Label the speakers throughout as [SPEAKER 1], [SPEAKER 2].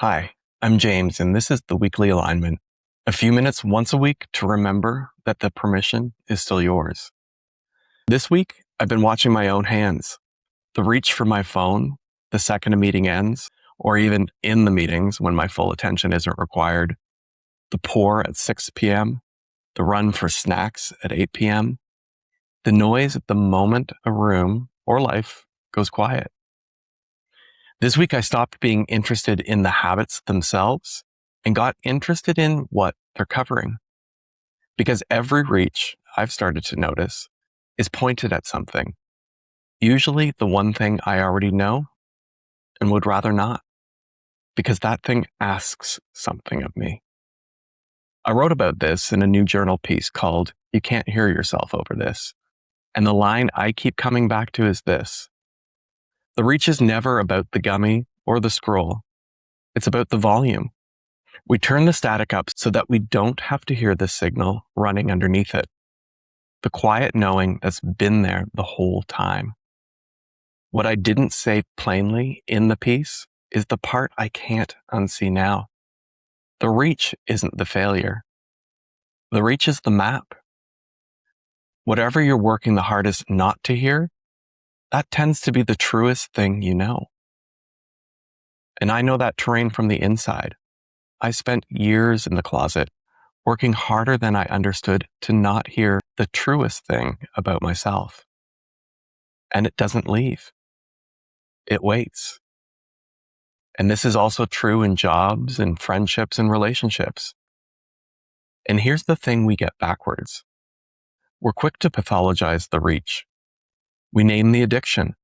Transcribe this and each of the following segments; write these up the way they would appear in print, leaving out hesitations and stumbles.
[SPEAKER 1] Hi, I'm James, and this is the Weekly Alignment. A few minutes once a week to remember that the permission is still yours. This week, I've been watching my own hands. The reach for my phone the second a meeting ends, or even in the meetings when my full attention isn't required. The pour at 6 p.m., the run for snacks at 8 p.m., the noise at the moment a room or life goes quiet. This week, I stopped being interested in the habits themselves and got interested in what they're covering. Because every reach I've started to notice is pointed at something, usually the one thing I already know and would rather not, because that thing asks something of me. I wrote about this in a new journal piece called You Can't Hear Yourself Over This. And the line I keep coming back to is this: the reach is never about the gummy or the scroll. It's about the volume. We turn the static up so that we don't have to hear the signal running underneath it. The quiet knowing that's been there the whole time. What I didn't say plainly in the piece is the part I can't unsee now. The reach isn't the failure. The reach is the map. Whatever you're working the hardest not to hear, that tends to be the truest thing you know. And I know that terrain from the inside. I spent years in the closet, working harder than I understood to not hear the truest thing about myself. And it doesn't leave. It waits. And this is also true in jobs and friendships and relationships. And here's the thing we get backwards. We're quick to pathologize the reach. We name the addiction,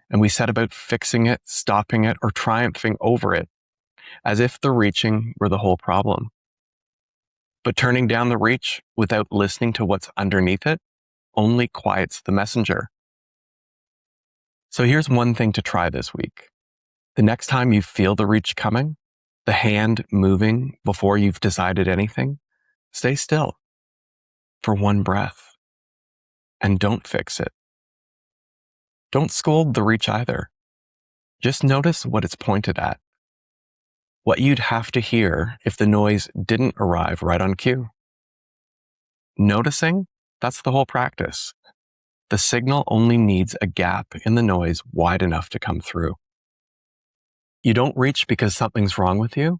[SPEAKER 1] and we set about fixing it, stopping it, or triumphing over it, as if the reaching were the whole problem. But turning down the reach without listening to what's underneath it only quiets the messenger. So here's one thing to try this week. The next time you feel the reach coming, the hand moving before you've decided anything, stay still for one breath and don't fix it. Don't scold the reach either. Just notice what it's pointed at. What you'd have to hear if the noise didn't arrive right on cue. Noticing, that's the whole practice. The signal only needs a gap in the noise wide enough to come through. You don't reach because something's wrong with you.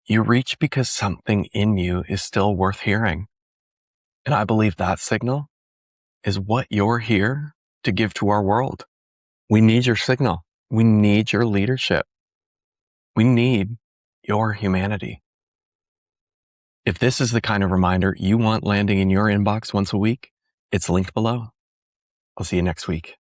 [SPEAKER 1] You reach because something in you is still worth hearing. And I believe that signal is what you're here to give to our world. We need your signal. We need your leadership. We need your humanity. If this is the kind of reminder you want landing in your inbox once a week, it's linked below. I'll see you next week.